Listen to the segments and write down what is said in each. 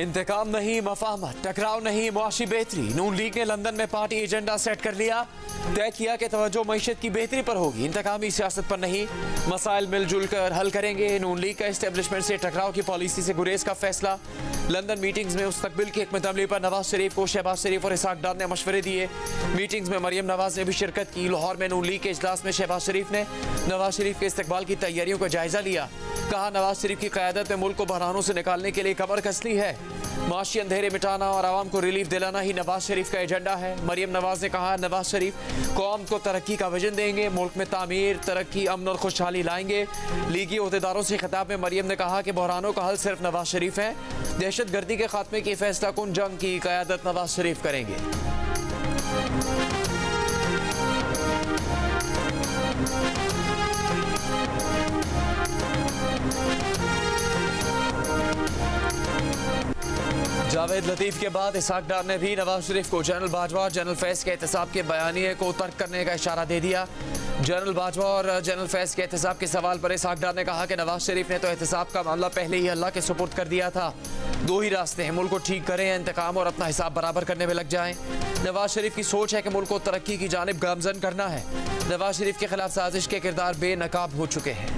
इंतकाम नहीं, मफाहमत, टकराव नहीं, मुआशी बेहतरी। नून लीग ने लंदन में पार्टी एजेंडा सेट कर लिया। तय किया कि तवज्जो मईशत की बेहतरी पर होगी, इंतकामी सियासत पर नहीं। मसाइल मिलजुल कर हल करेंगे। नून लीग का इस्टेब्लिशमेंट से टकराव की पॉलिसी से गुरेज का फैसला। लंदन मीटिंग्स में मुस्तकबिल की हिकमत अमली पर नवाज शरीफ को शहबाज शरीफ और इसहाक डार ने मशवरे दिए। मीटिंग्स में मरियम नवाज ने भी शिरकत की। लाहौर में नून लीग के इजलास में शहबाज शरीफ ने नवाज शरीफ के इस्तकबाल की तैयारियों का जायजा लिया। कहा, नवाज शरीफ की क़यादत में मुल्क को बहरानों से निकालने के लिए कमर कसनी है। माशी अंधेरे मिटाना और आवाम को रिलीफ दिलाना ही नवाज शरीफ का एजेंडा है। मरियम नवाज ने कहा, नवाज शरीफ कौम को तरक्की का विजन देंगे, मुल्क में तामीर, तरक्की, अमन और खुशहाली लाएंगे। लीगी ओहदेदारों से खिताब में मरियम ने कहा कि बहरानों का हल सिर्फ नवाज शरीफ है। दहशत गर्दी के खात्मे की फैसला कुन जंग की क़यादत नवाज शरीफ करेंगे। जावेद लतीफ़ के बाद इसहाक डार ने भी नवाज शरीफ को जनरल बाजवा और जनरल फैज़ के एहतसाब के बयानिए को तर्क करने का इशारा दे दिया। जनरल बाजवा और जनरल फैज़ के एहतसाब के सवाल पर इसहाक डार ने कहा कि नवाज शरीफ ने तो एहतसाब का मामला पहले ही अल्लाह के सुपुर्द कर दिया था। दो ही रास्ते हैं, मुल्क को ठीक करें या इंतकाम और अपना हिसाब बराबर करने में लग जाएं। नवाज शरीफ की सोच है कि मुल्क को तरक्की की जानिब गामजन करना है। नवाज शरीफ के खिलाफ साजिश के किरदार बेनकाब हो चुके हैं।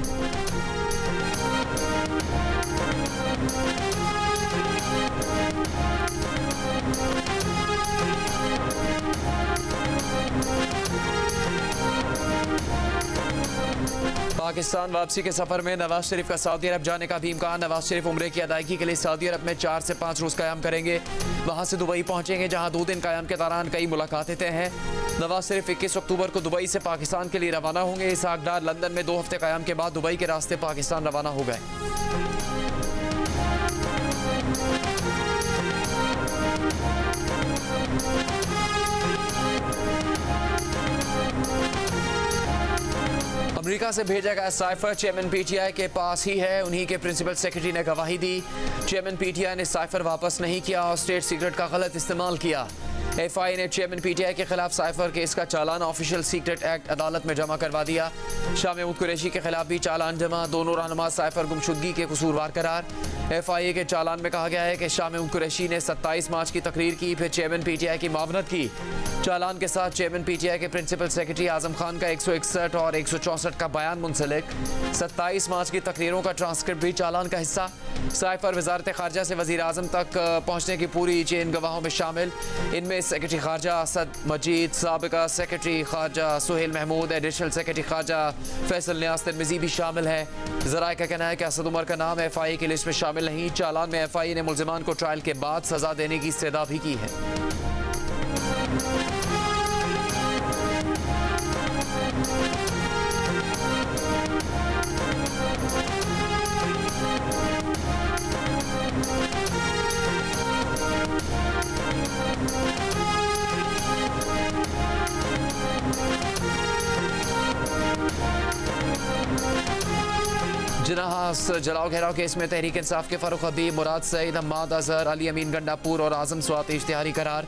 पाकिस्तान वापसी के सफर में नवाज शरीफ का सऊदी अरब जाने का भी इम्कान। नवाज शरीफ उम्रे की अदायगी के लिए सऊदी अरब में 4 से 5 रोज़ क़याम करेंगे। वहां से दुबई पहुंचेंगे, जहां 2 दिन क़याम के दौरान कई मुलाकातें तय हैं। नवाज शरीफ 21 अक्टूबर को दुबई से पाकिस्तान के लिए रवाना होंगे। इसहाक डार लंदन में 2 हफ्ते क़याम के बाद दुबई के रास्ते पाकिस्तान रवाना हो गए। अमेरिका से भेजा गया साइफर चेयरमैन पीटीआई के पास ही है। उन्हीं के प्रिंसिपल सेक्रेटरी ने गवाही दी। चेयरमैन पीटीआई ने साइफर वापस नहीं किया और स्टेट सीक्रेट का गलत इस्तेमाल किया। एफआई ने चेयरमैन पीटीआई के खिलाफ साइफर केस का चालान ऑफिशियल सीक्रेट एक्ट अदालत में जमा करवा दिया। शाह महमूद कुरैशी के खिलाफ भी चालान जमा। दोनों रहनुमा साइफर गुमशुदगी के कसूरवार करार। एफआईए के चालान में कहा गया है कि शाह महमूद कुरैशी ने 27 मार्च की तकरीर की, फिर चेयरमैन पीटीआई की मावनत की। चालान के साथ चेयरमैन पीटीआई के प्रिंसिपल सेक्रेटरी आजम खान का 161 और 164 का बयान मुंसलिक। 27 मार्च की तकरीरों का ट्रांसक्रिप्ट भी चालान का हिस्सा। साइफर वजारत खारजा से वजीर आजम तक पहुँचने की पूरी चेन गवाहों में शामिल। इनमें सेक्रेटरी खारजा असद मजीद, साबिका सेक्रेटरी खारजा सुहेल महमूद, एडिशनल सेक्रेटरी खारजा फैसल नियाज तिरमिज़ी भी शामिल है। ज़राए का कहना है कि असद उमर का नाम एफआईए की लिस्ट में शामिल नहीं। चालान में एफआईए ने मुल्ज़िमान को ट्रायल के बाद सजा देने की इस्तदा भी की है। जिनाहास जलाओ घेराव केस में तहरीक इंसाफ के फारूक हबीब, मुराद सईद, हम्माद अजहर, अली अमीन गंडापुर और आजम स्वात इश्तिहारी करार।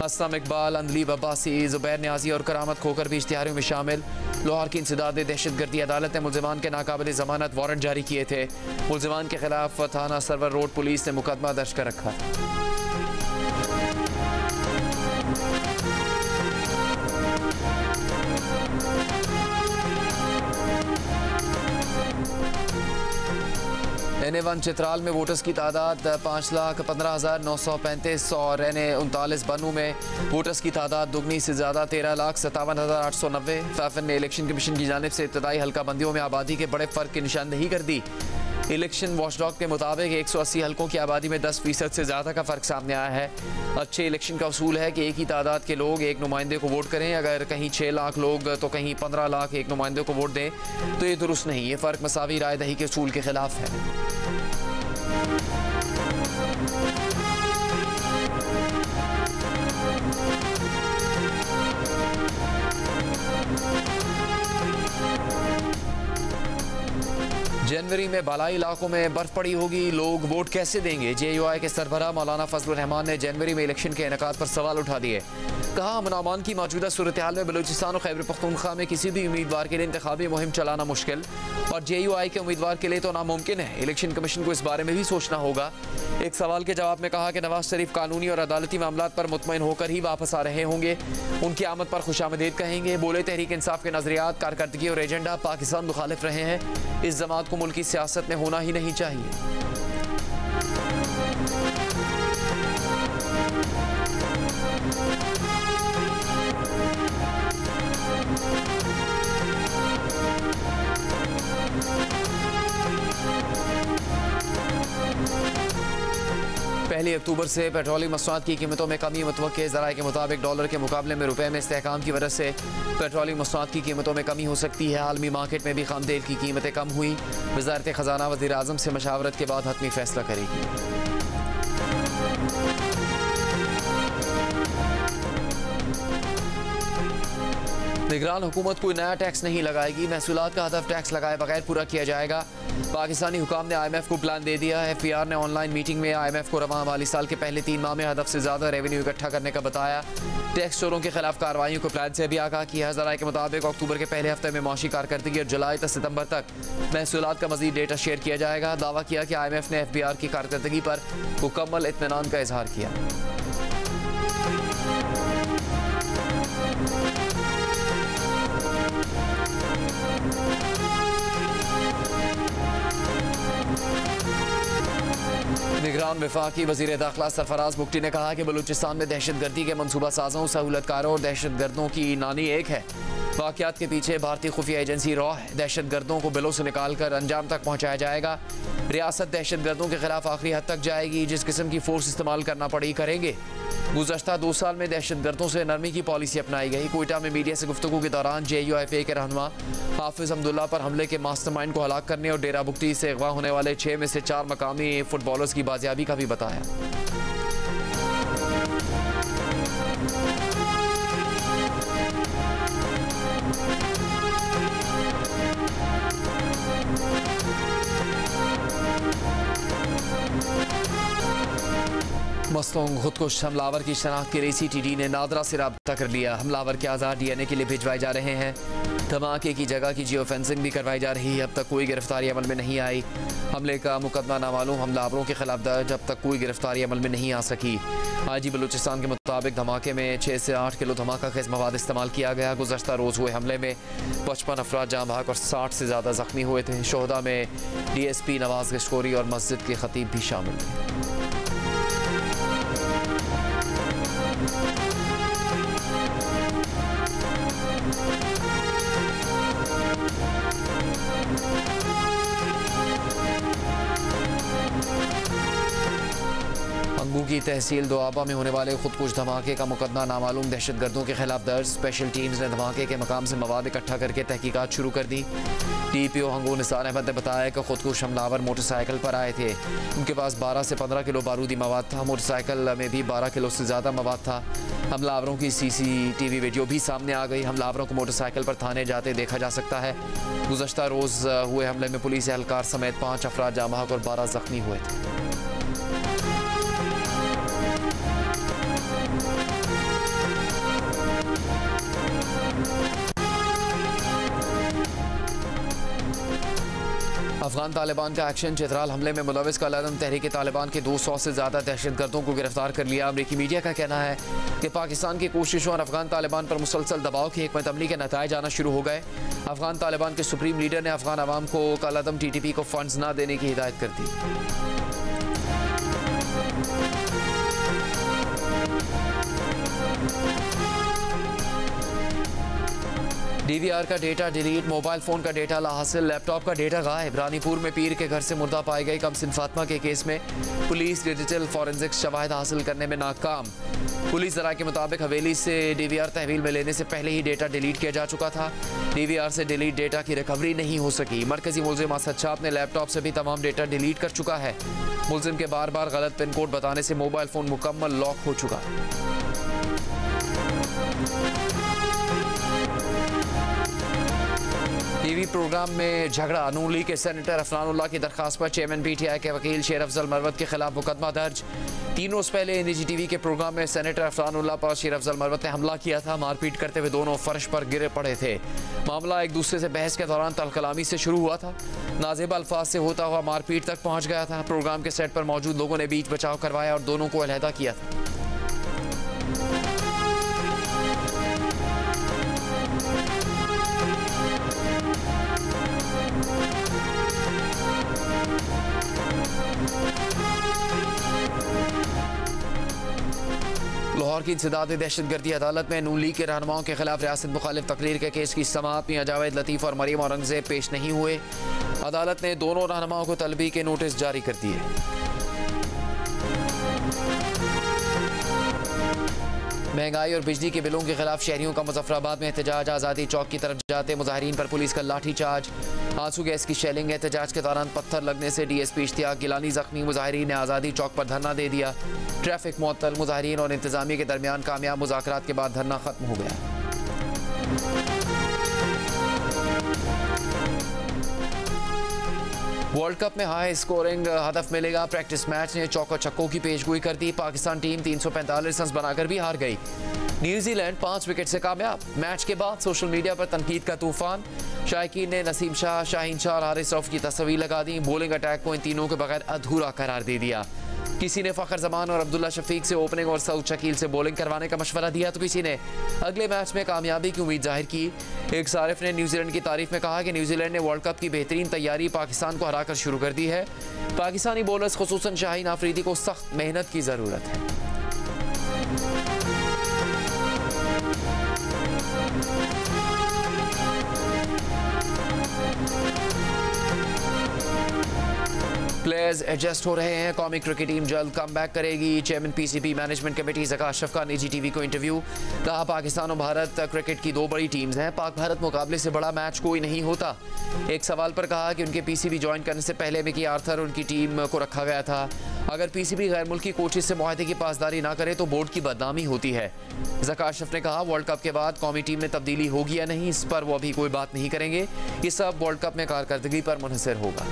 असलम इकबाल, अंदलीब अब्बासी, जुबैर न्याजी और करामत खोकर भी इश्तिहारियों में शामिल। लाहौर की इंसदाद दहशतगर्दी अदालत ने मुल्ज़िमान के नाकाबिल ज़मानत वारंट जारी किए थे। मुल्ज़िमान के खिलाफ थाना सरवर रोड पुलिस ने मुकदमा दर्ज कर रखा। NA1 चित्राल में वोटर्स की तादाद 5,15,935 और NA39 बनू में वोटर्स की तादाद दुगनी से ज़्यादा 13,57,890। फैफन ने इलेक्शन कमीशन की जानिब से इब्तदाई हल्का बंदियों में आबादी के बड़े फ़र्क की निशानदही कर दी। इलेक्शन वॉचडॉग के मुताबिक 180 हल्कों की आबादी में 10% से ज़्यादा का फ़र्क सामने आया है। अच्छे इलेक्शन का उसूल है कि एक ही तादाद के लोग एक नुमाइंदे को वोट करें। अगर कहीं 6 लाख लोग तो कहीं 15 लाख एक नुमाइंदे को वोट दें तो ये दुरुस्त नहीं। ये फ़र्क मसावी राय दही के उसूल के खिलाफ है। जनवरी में बालाई इलाकों में बर्फ पड़ी होगी, लोग वोट कैसे देंगे? JUI के सरबराह मौलाना फजलुर रहमान ने जनवरी में इलेक्शन के इनेकाद पर सवाल उठा दिए। कहा, अमन की मौजूदा सूरत हाल में बलूचिस्तान और खैबर पख्तूनख्वा में किसी भी उम्मीदवार के लिए इंतखाबी मुहिम चलाना मुश्किल और JUI के उम्मीदवार के लिए तो नामुमकिन है। इलेक्शन कमीशन को इस बारे में भी सोचना होगा। एक सवाल के जवाब में कहा कि नवाज शरीफ कानूनी और अदालती मामलात पर मुतमईन होकर ही वापस आ रहे होंगे, उनकी आमद पर खुशामदीद कहेंगे। बोले, तहरीक इंसाफ के नजरियात, कारकर्दगी और एजेंडा पाकिस्तान मुखालिफ रहे हैं, इस जमात को मुल्की सियासत में होना ही नहीं चाहिए। पहली अक्टूबर से पेट्रोलियम मसनूआत की कीमतों में कमी मुतवक्के। ज़राए के मुताबिक डॉलर के मुकाबले में रुपए में इस्तेहकाम की वजह से पेट्रोलियम मसनूआत की कीमतों में कमी हो सकती है। आलमी मार्केट में भी खाम तेल की कीमतें कम हुई। वज़ारत ख़जाना वज़ीर आज़म से मशावरत के बाद हतमी फैसला करेगी। निगरान हुकूमत कोई नया टैक्स नहीं लगाएगी। महसूलात का हदफ टैक्स लगाए बगैर पूरा किया जाएगा। पाकिस्तानी हुकाम ने IMF को प्लान दे दिया है। FPR ने ऑनलाइन मीटिंग में IMF को रवां माली साल के पहले 3 माह में हदफ से ज़्यादा रेवेन्यू इकट्ठा करने का बताया। टैक्स चोरों के खिलाफ कार्रवाइयों को प्लान से भी आगाह किया। ज़राए के मुताबिक अक्टूबर के पहले हफ्ते में माशी कारकर्दगी और जुलाई से सितंबर तक महसूलात का मजीद डेटा शेयर किया जाएगा। दावा किया कि IMF ने FPR की कारकर्दगी पर मुकम्मल इत्मीनान का इजहार किया। निगरान वफाकी वज़ीर दाखिला सरफराज बुगटी ने कहा कि बलूचिस्तान में दहशत गर्दी के मनसूबा साजों, सहूलतकारों और दहशत गर्दों की नानी एक है। वाक़यात के पीछे भारतीय खुफिया एजेंसी रॉ है। दहशत गर्दों को बिलों से निकाल कर अंजाम तक पहुँचाया जाएगा। रियासत दहशत गर्दों के खिलाफ आखिरी हद तक जाएगी। जिस किस्म की फोर्स इस्तेमाल करना पड़ी करेंगे। गुज़श्ता 2 साल में दहशत गर्दों से नरमी की पॉलिसी अपनाई गई। कोयटा में मीडिया से गुफ्तगू के दौरान JUIFA के रहनुमा हाफिज अब्दुल्ला पर हमले के मास्टरमाइंड को हलाक करने और डेरा बुगटी से अगवा होने वाले 6 में से 4 मकामी फुटबॉलर्स की बाजियाबी का भी बताया। मस्तूंग खुदकुश हमलावर की शनाख्त के लिए CTD ने नादरा से रब्ता कर लिया। हमलावर के आज़ाद DNA के लिए भिजवाए जा रहे हैं। धमाके की जगह की जियो फेंसिंग भी करवाई जा रही है। अब तक कोई गिरफ्तारी अमल में नहीं आई। हमले का मुकदमा नामालूम हमलावरों के खिलाफ दर्ज, अब तक कोई गिरफ्तारी अमल में नहीं आ सकी। IG बलूचिस्तान के मुताबिक धमाके में 6 से 8 किलो धमाका खेज मवाद इस्तेमाल किया गया। गुज़श्ता रोज़ हुए हमले में 55 अफराद जाँ बहक और 60 से ज़्यादा जख्मी हुए थे। शोहदा में DSP नवाज गश्कोरी और मस्जिद के खतीब भी शामिल थे। अंगू की तहसील दोआबा में होने वाले खुदकुश धमाके का मुकदमा नामालूम दहशत गर्दों के खिलाफ दर्ज। स्पेशल टीम्स ने धमाके के मकाम से मवाद इकट्ठा करके तहकीकात शुरू कर दी। TPO हंगू निसार अहमद ने बताया कि खुदकुश हमलावर मोटरसाइकिल पर आए थे। उनके पास 12 से 15 किलो बारूदी मवाद था। मोटरसाइकिल में भी 12 किलो से ज़्यादा मवाद था। हमलावरों की CCTV वीडियो भी सामने आ गई। हमलावरों को मोटरसाइकिल पर थाने जाते देखा जा सकता है। गुज़श्ता रोज़ हुए हमले में पुलिस एहलकार समेत 5 अफराद जाँ बहक और 12 जख्मी हुए थे। अफगान तालिबान का एक्शन। चित्राल हमले में मुलविस का लदम तहरीक तालिबान के 200 से ज़्यादा दहशत गर्दों को गिरफ्तार कर लिया। अमरीकी मीडिया का कहना है कि पाकिस्तान की कोशिशों और अफगान तालिबान पर मुसलसल दबाव की हिकमत अमली के नताइज आना शुरू हो गए। अफगान तालिबान के सुप्रीम लीडर ने अफगान अवाम को कलअदम TTP को फंड्स न देने की हिदायत कर दी। DVR का डेटा डिलीट, मोबाइल फ़ोन का डेटा लाहासिल, लैपटॉप का डेटा गायब। रानीपुर में पीर के घर से मुर्दा पाई गई कमसिन फातिमा के केस में पुलिस डिजिटल फॉरेंसिक्स शवाहिद हासिल करने में नाकाम। पुलिस ज़राए के मुताबिक हवेली से DVR तहवील में लेने से पहले ही डेटा डिलीट किया जा चुका था। DVR से डिलीट डेटा की रिकवरी नहीं हो सकी। मरकजी मुलजिम असद छाप ने लैपटॉप से भी तमाम डेटा डिलीट कर चुका है। मुलजिम के बार बार गलत पिन कोड बताने से मोबाइल फ़ोन मुकम्मल लॉक हो चुका है। टीवी प्रोग्राम में झगड़ा। नून लीग के सेनेटर अफनानुल्लाह की दरखास्त पर चेयरमैन पीटीआई के वकील शेर अफजल मरवत के खिलाफ मुकदमा दर्ज। 3 रोज पहले निजी टीवी के प्रोग्राम में सेनेटर अफनानुल्लाह पर शेर अफजल मरवत ने हमला किया था। मारपीट करते हुए दोनों फर्श पर गिरे पड़े थे। मामला एक दूसरे से बहस के दौरान तलकलामी से शुरू हुआ था। नाजेबा अल्फाज से होता हुआ मारपीट तक पहुंच गया था। प्रोग्राम के सेट पर मौजूद लोगों ने बीच बचाव करवाया और दोनों को अलहदा किया था। लाहौर की इंसदादी दहशतगर्दी अदालत में नून लीग के रहनुमाओं के खिलाफ रियासत मुखालिफ तकरीर के केस की समाअत। मियां जावेद लतीफ़ और मरीम औरंगजेब पेश नहीं हुए। अदालत ने दोनों रहनुमाओं को तलबी के नोटिस जारी कर दिए। महंगाई और बिजली के बिलों के खिलाफ शहरियों का मुजफ्फराबाद में एहतजाज। आज़ादी चौक की तरफ जाते मुजाहिरीन पर पुलिस का लाठीचार्ज, आंसू गैस की शेलिंग। एहतजाज के दौरान पत्थर लगने से डीएसपी इश्तियाक गिलानी जख्मी। मुजाहिरीन ने आज़ादी चौक पर धरना दे दिया। ट्रैफिक मुअत्तल। मुजाहिरीन और इंतजामिया के दरमियान कामयाब मुज़ाकरात के बाद धरना खत्म हो गया। वर्ल्ड कप में हाई स्कोरिंग हदफ मिलेगा। प्रैक्टिस मैच ने चौको छक्कों की पेशगोई कर दी। पाकिस्तान टीम 345 रन बनाकर भी हार गई। न्यूजीलैंड 5 विकेट से कामयाब। मैच के बाद सोशल मीडिया पर तनकीद का तूफान। शायकीन ने नसीम शाह, शाहीन शाह और हारिस रऊफ की तस्वीर लगा दी। बॉलिंग अटैक को इन तीनों के बगैर अधूरा करार दे दिया। किसी ने फ़खर जमान और अब्दुल्ला शफीक से ओपनिंग और सऊद शकील से बॉलिंग करवाने का मशवरा दिया, तो किसी ने अगले मैच में कामयाबी की उम्मीद जाहिर की। एक सारिफ ने न्यूजीलैंड की तारीफ में कहा कि न्यूजीलैंड ने वर्ल्ड कप की बेहतरीन तैयारी पाकिस्तान को हराकर शुरू कर दी है। पाकिस्तानी बॉलर्स खुसूसन शाहीन आफरीदी को सख्त मेहनत की ज़रूरत है। प्लेयर्स एडजस्ट हो रहे हैं। कौमी क्रिकेट टीम जल्द कम बैक करेगी। Chairman PCB management committee Zaka Ashraf का निजी टीवी को इंटरव्यू। कहा पाकिस्तान और भारत क्रिकेट की 2 बड़ी टीम्स हैं। पाक भारत मुकाबले से बड़ा मैच कोई नहीं होता। एक सवाल पर कहा कि उनके पीसीबी ज्वाइन करने से पहले मिकी आर्थर उनकी टीम को रखा गया था। अगर पीसीबी गैर मुल्की कोचेज से मुआहदे की पासदारी ना करे तो बोर्ड की बदनामी होती है। ज़का अशरफ ने कहा वर्ल्ड कप के बाद कौमी टीम में तब्दीली होगी या नहीं, इस पर वो अभी कोई बात नहीं करेंगे। ये सब वर्ल्ड कप में कारकर्दगी पर मुनहसर होगा।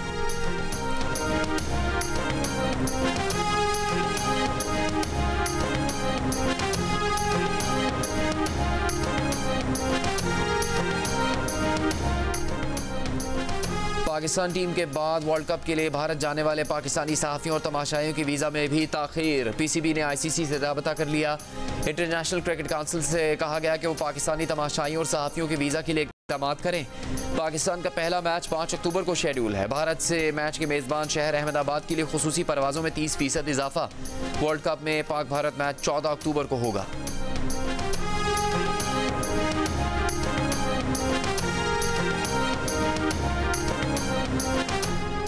पाकिस्तान टीम के बाद वर्ल्ड कप के लिए भारत जाने वाले पाकिस्तानी सहाफ़ियों और तमाशाइयों की वीज़ा में भी ताख़ीर। पीसीबी ने आईसीसी से राबता कर लिया। इंटरनेशनल क्रिकेट काउंसिल से कहा गया कि वो पाकिस्तानी तमाशाइयों और सहाफ़ियों की वीज़ा के लिए इक़दाम करें। पाकिस्तान का पहला मैच 5 अक्टूबर को शेड्यूल है। भारत से मैच के मेज़बान शहर अहमदाबाद के लिए खुसूसी परवाज़ों में 30% इजाफा। वर्ल्ड कप में पाक भारत मैच 14 अक्टूबर को होगा।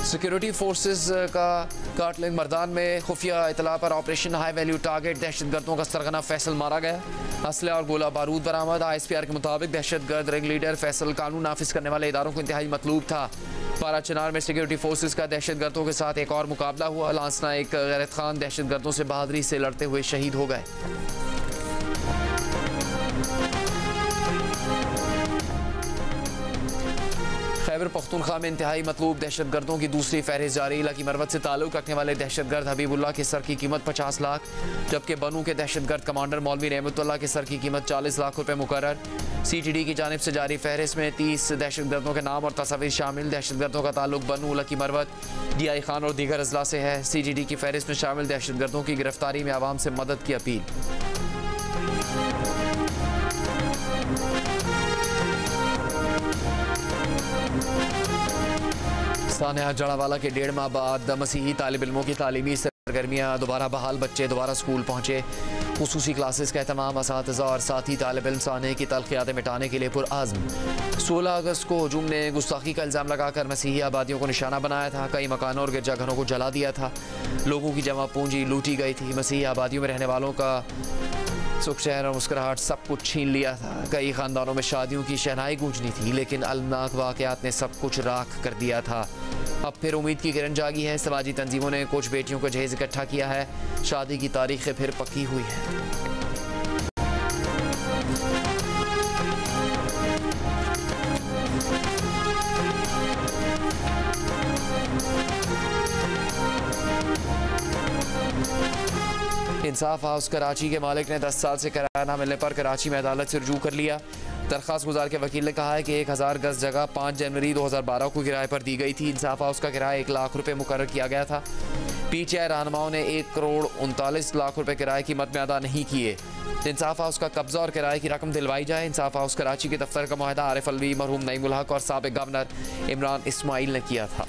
सिक्योरिटी फोर्सेस का काटलिंग मर्दान में खुफिया इतला पर ऑपरेशन हाई वैल्यू टारगेट। दहशतगर्दों का सरगना फैसल मारा गया। असला और गोला बारूद बरामद। ISPR के मुताबिक दहशतगर्द रिंग लीडर फैसल कानून नाफिज करने वाले इदारों को इंतहाई मतलूब था। पारा चनार में सिक्योरिटी फोर्सेस का दहशतगर्दों के साथ एक और मुकाबला हुआ। लांसना एक गैरत खान दहशतगर्दों से बहादुरी से लड़ते हुए शहीद हो गए। खैबर पख्तूनख्वा में इंतहाई मतलूब दहशतगर्दों की दूसरी फहरिस्त जारी। लकी मरवत से ताल्लुक रखने वाले दहशतगर्द हबीबुल्लाह के सर की कीमत 50 लाख, जबकि बनू के दहशतगर्द कमांडर मौलवी रहमतुल्लाह के सर की कीमत 40 लाख रुपए मुकर्रर। CTD की जानिब से जारी फहरिस्त में 30 दहशतगर्दों के नाम और तस्वीर शामिल। दहशतगर्दों का ताल्लुक बनू, लकी मरवत, DI खान और दीगर अजला से है। CTD की फहरिस्त में शामिल दहशतगर्दों की गिरफ्तारी में आवाम से मदद की अपील। सानिया जड़ावाला के 1.5 माह बाद मसीही तालिब इल्मों की तालीमी सरगर्मियाँ दोबारा बहाल। बच्चे दोबारा स्कूल पहुँचे। खुसूसी क्लासेस का एहतमाम। असातिज़ा और साथी तालिब इल्म सानिया की तलखियातें मिटाने के लिए पुरआज़्म। 16 अगस्त को हुजूम ने गुस्ताखी का इल्ज़ाम लगाकर मसीही आबादियों को निशाना बनाया था। कई मकानों और गिरजाघरों को जला दिया था। लोगों की जमा पूंजी लूटी गई थी। मसीही आबादियों में रहने वालों का सुख चैन और मुस्कुराहट सब कुछ छीन लिया था। कई ख़ानदानों में शादियों की शहनाई गूंजनी थी, लेकिन अलमनाक वाक़यात ने सब कुछ राख कर दिया था। अब फिर उम्मीद की किरण जागी है। समाजी तंजीमों ने कुछ बेटियों को जहेज इकट्ठा किया है। शादी की तारीखें फिर पक्की हुई हैं। इंसाफ हाउस कराची के मालिक ने 10 साल से किराया न मिलने पर कराची में अदालत से रुजू कर लिया। दरख्वास्त गुजार के वकील ने कहा है कि 1000 गज जगह 5 जनवरी 2012 को किराए पर दी गई थी। इंसाफ हाउस का किराया 1 लाख रुपये मुकर्रर किया गया था। PTI रहनुमाओं ने 1 करोड़ 39 लाख रुपये किराए की मद में अदा नहीं किए। इंसाफ हाउस का कब्जा और किराए की रकम दिलवाई जाए। इंसाफ हाउस कराची के दफ्तर का मुआहदा आरिफ अलवी, मरहूम नईमुल हक और साबिक गवर्नर इमरान इस्माइल ने किया था।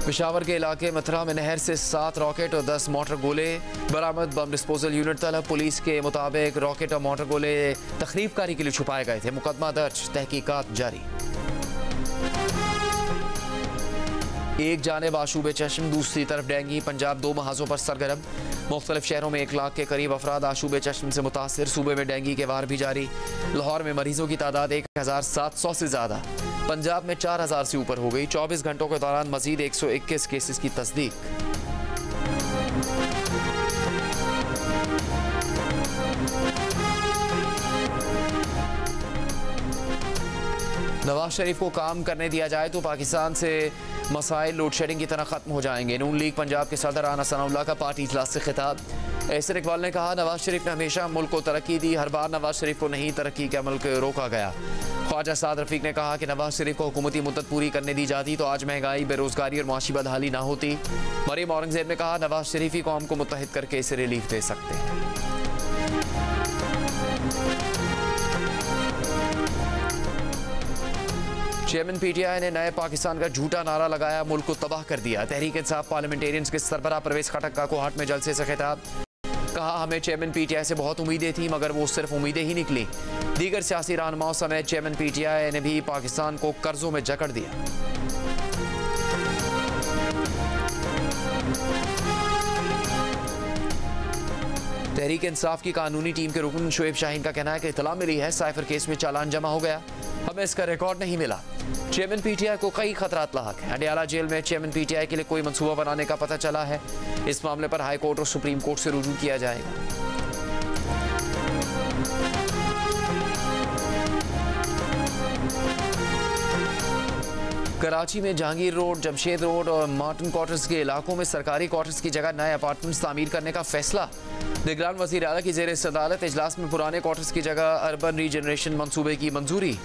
पेशावर के इलाके मथुरा में नहर से 7 रॉकेट और 10 मोटर गोले बरामद। बम डिस्पोजल यूनिट तलब। पुलिस के मुताबिक रॉकेट और मोटर गोले तखरीबकारी के लिए छुपाए गए थे। मुकदमा दर्ज, तहकीकात जारी। एक जानिब आशूब चश्म, दूसरी तरफ डेंगू। पंजाब 2 महाजों पर सरगर्म। मुख्तलिफ शहरों में 1 लाख के करीब अफराद आशूब चश्म से मुतासर। सूबे में डेंगू के वार भी जारी। लाहौर में मरीजों की तादाद 1700 से ज़्यादा। पंजाब में 4000 से ऊपर हो गई। 24 घंटों के दौरान मजीद 121 केसेस की तस्दीक। नवाज शरीफ को काम करने दिया जाए तो पाकिस्तान से मसाइल लोड शेडिंग की तरह खत्म हो जाएंगे। नून लीग पंजाब के सदर राना सनाउल्लाह का पार्टी इजलास से खिताब। एहसन इकबाल ने कहा, नवाज शरीफ ने हमेशा मुल्क को तरक्की दी, हर बार नवाज शरीफ को नहीं तरक्की के अमल को रोका गया। ख्वाजा साद रफीक ने कहा कि नवाज शरीफ को हुकूमती मुद्दत पूरी करने दी जाती तो आज महंगाई, बेरोजगारी और माशी बदहाली ना होती। मरीम औरंगजेब ने कहा, नवाज शरीफ ही कौम को मुत्तहिद करके इसे रिलीफ दे सकते हैं। चेयरमैन PTI ने नए पाकिस्तान का झूठा नारा लगाया, मुल्क को तबाह कर दिया। तहरीक इंसाफ पार्लियामेंटेरियंस के सरबराह परवेज खटक का कोहाट में जलसे से खिताब। कहा, हमें चेयरमैन PTI से बहुत उम्मीदें थी मगर वो सिर्फ उम्मीदें ही निकली। दीगर सियासी रहनुमाओं समेत चेयरमैन PTI ने भी पाकिस्तान को कर्जों में जकड़ दिया। तहरीक इंसाफ की कानूनी टीम के रुकन शोएब शाहीन का कहना है कि इतला मिली है साइफर केस में चालान जमा हो गया, हमें इसका रिकॉर्ड नहीं मिला। चेयरमैन PTI को कई खतरात लाहक हैं। अडियाला जेल में चेयरमैन PTI के लिए कोई मंसूबा बनाने का पता चला है। इस मामले पर हाई कोर्ट और सुप्रीम कोर्ट से रुजू किया जाएगा। कराची में जहांगीर रोड, जमशेद रोड और मार्टिन क्वार्टर्स के इलाकों में सरकारी क्वार्टर्स की जगह नए अपार्टमेंट्स तामीर करने का फैसला। निगरान वज़ीर आला की ज़ेर सदारत इजलास में पुराने क्वार्टर्स की जगह अर्बन रीजनरेशन मंसूबे की मंजूरी।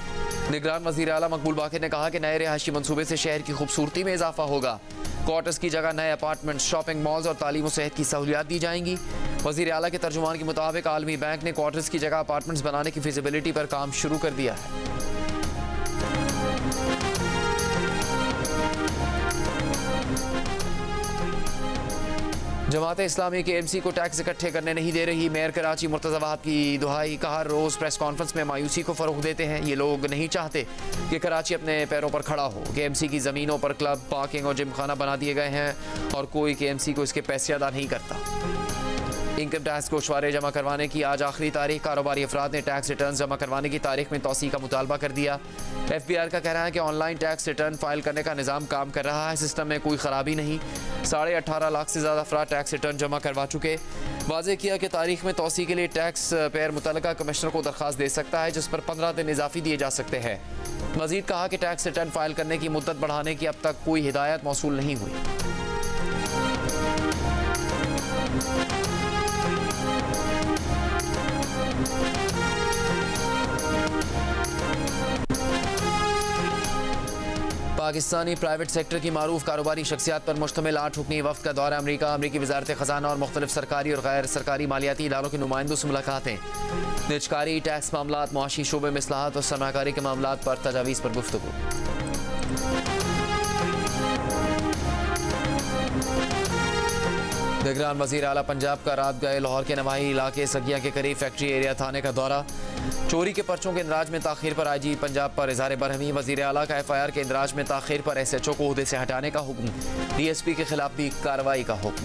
निगरान वज़ीर आला मकबूल बाक़िर ने कहा कि नए रिहायशी मंसूबे से शहर की खूबसूरती में इजाफा होगा। क्वार्टर्स की जगह नए अपार्टमेंट, शॉपिंग मॉल्स और तालीम और सेहत की सहूलियात दी जाएंगी। वज़ीर आला के तर्जुमान के मुताबिक आलमी बैंक ने क्वार्टर्स की जगह अपार्टमेंट्स बनाने की फिजिबिलिटी पर काम शुरू कर दिया है। जमात इस्लामी के KMC को टैक्स इकट्ठे करने नहीं दे रही। मेयर कराची मुर्तज़ा वहाब की दुहाई। कहा, रोज़ प्रेस कॉन्फ्रेंस में मायूसी को फ़रोग़ देते हैं। ये लोग नहीं चाहते कि कराची अपने पैरों पर खड़ा हो। KMC की ज़मीनों पर क्लब, पार्किंग और जिम खाना बना दिए गए हैं और कोई KMC को इसके पैसे अदा नहीं करता। इनकम टैक्स गोशवारे जमा करवाने की आज आखिरी तारीख। कारोबारी अफराद ने टैक्स रिटर्न जमा करवाने की तारीख में तौसी का मुतालबा कर दिया। FBI का कहना है कि ऑनलाइन टैक्स रिटर्न फाइल करने का निज़ाम काम कर रहा है, सिस्टम में कोई ख़राबी नहीं। 18.5 लाख से ज़्यादा अफराद टैक्स रिटर्न जमा करवा चुके। वाज़े किया कि तारीख में तौसी के लिए टैक्स पेयर मुतल्लिका कमिश्नर को दरख्वास्त दे सकता है, जिस पर 15 दिन इजाफी दिए जा सकते हैं। मज़ीद कहा कि टैक्स रिटर्न फाइल करने की मुद्दत बढ़ाने की अब तक कोई हिदायत मौसूल नहीं हुई। पाकिस्तानी प्राइवेट सेक्टर की मारूफ कारोबारी शख्सियात पर मुश्तमिल 8 रुकनी वफ़द का दौरा अमरीका। अमरीकी वज़ारत ख़जाना और मुख्तलिफ सरकारी और गैर सरकारी मालियाती इदारों के नुमाइंदों से मुलाकातें। निजकारी, टैक्स मामलात, मुआशी शोबे में इस्लाहात और सरमाकारी के मामलात पर तजावीज़ पर गुफ्तगू। निगरान वज़ीर आला पंजाब का रात गए लाहौर के नवाही इलाके सगिया के करीब फैक्ट्री एरिया थाने का दौरा। चोरी के पर्चों के इंदराज में ताख़ीर पर IG पंजाब पर इज़हार बरहमी। वज़ीर आला का FIR के इंदराज में ताख़ीर पर SHO को ओहदे से हटाने का हुक्म। DSP के खिलाफ भी कार्रवाई का हुक्म।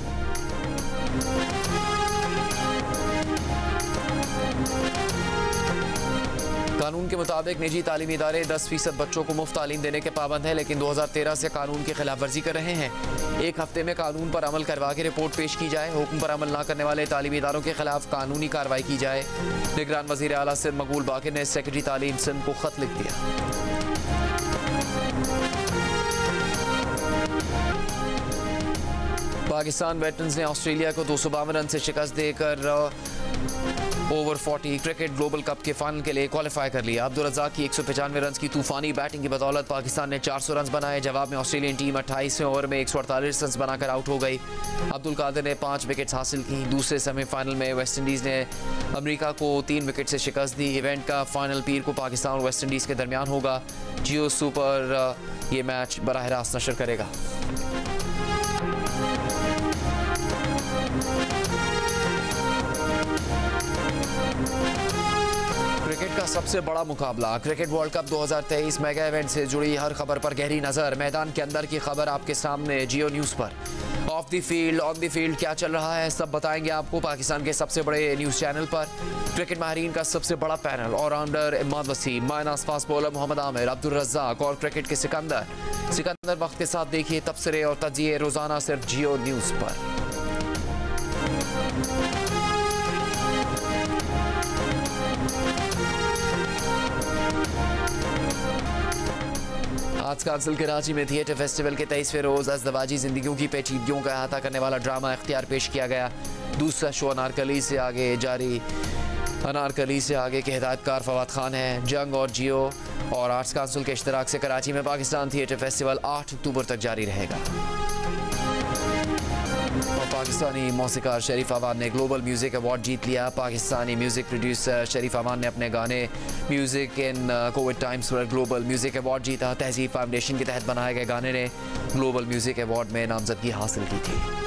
कानून के मुताबिक निजी तालीमी इदारे 10% बच्चों को मुफ्त तालीम देने के पाबंद हैं, लेकिन 2013 से कानून की खिलाफ वर्जी कर रहे हैं। 1 हफ्ते में कानून पर अमल करवा के रिपोर्ट पेश की जाए। हुक्म पर अमल न करने वाले तालीमी इदारों के खिलाफ कानूनी कार्रवाई की जाए। निगरान वज़ीर आला सिंध मकबूल बाकिर ने सेक्रेटरी तालीम सिंध को खत लिख दिया। पाकिस्तान वेटरन्स ने ऑस्ट्रेलिया को 252 रन से शिकस्त देकर ओवर 40 क्रिकेट ग्लोबल कप के फाइनल के लिए क्वालिफाई कर लिया। अब्दुल रज़ाक की 195 रन की तूफानी बैटिंग की बदौलत पाकिस्तान ने 400 रन बनाए। जवाब में ऑस्ट्रेलियन टीम 28वें ओवर में 148 रन बनाकर आउट हो गई। अब्दुल कादिर ने 5 विकेट्स हासिल की। दूसरे सेमीफाइनल में वेस्ट इंडीज़ ने अमेरिका को 3 विकेट से शिकस्त दी। इवेंट का फाइनल पीर को पाकिस्तान और वेस्ट इंडीज़ के दरमियान होगा। जियो सुपर ये मैच बराह रास्त नशर करेगा। क्रिकेट का सबसे बड़ा मुकाबला cricket world cup 2023 mega event से जुड़ी हर खबर पर गहरी नजर। मैदान के अंदर की खबर आपके सामने जियो न्यूज़ पर। Of the field on the field क्या चल रहा है सब बताएंगे आपको पाकिस्तान के सबसे बड़े न्यूज़ चैनल पर। क्रिकेट माहिरीन का सबसे बड़ा पैनल, ऑलराउंडर इमाद वसीम, माइनास फास्ट बॉलर मोहम्मद आमिर, अब्दुल रज़ाक और क्रिकेट के सिकंदर वक्त के साथ देखिए तबसरे और तजिए रोजाना सिर्फ जियो न्यूज़ पर। आज काउंसिल कराची में थिएटर फेस्टिवल के 23वें रोज़ अज़दवाजी ज़िंदगियों की पेचीदगियों का अहाता करने वाला ड्रामा इख्तियार पेश किया गया। दूसरा शो अनारकली से आगे जारी। अनारकली से आगे के हिदायतकार फवाद खान हैं। जंग और जियो और आर्ट्स काउंसिल के इश्तराक से कराची में पाकिस्तान थिएटर फेस्टिवल 8 अक्टूबर तक जारी रहेगा। और पाकिस्तानी मौसीकार शरीफ अवान ने ग्लोबल म्यूज़िक अवार्ड जीत लिया। पाकिस्तानी म्यूज़िक प्रोड्यूसर शरीफ अवान ने अपने गाने म्यूज़िक इन कोविड टाइम्स पर ग्लोबल म्यूज़िक अवार्ड जीता। तहज़ीब फाउंडेशन के तहत बनाए गए गाने ने ग्लोबल म्यूज़िक अवार्ड में नामजदगी हासिल की थी।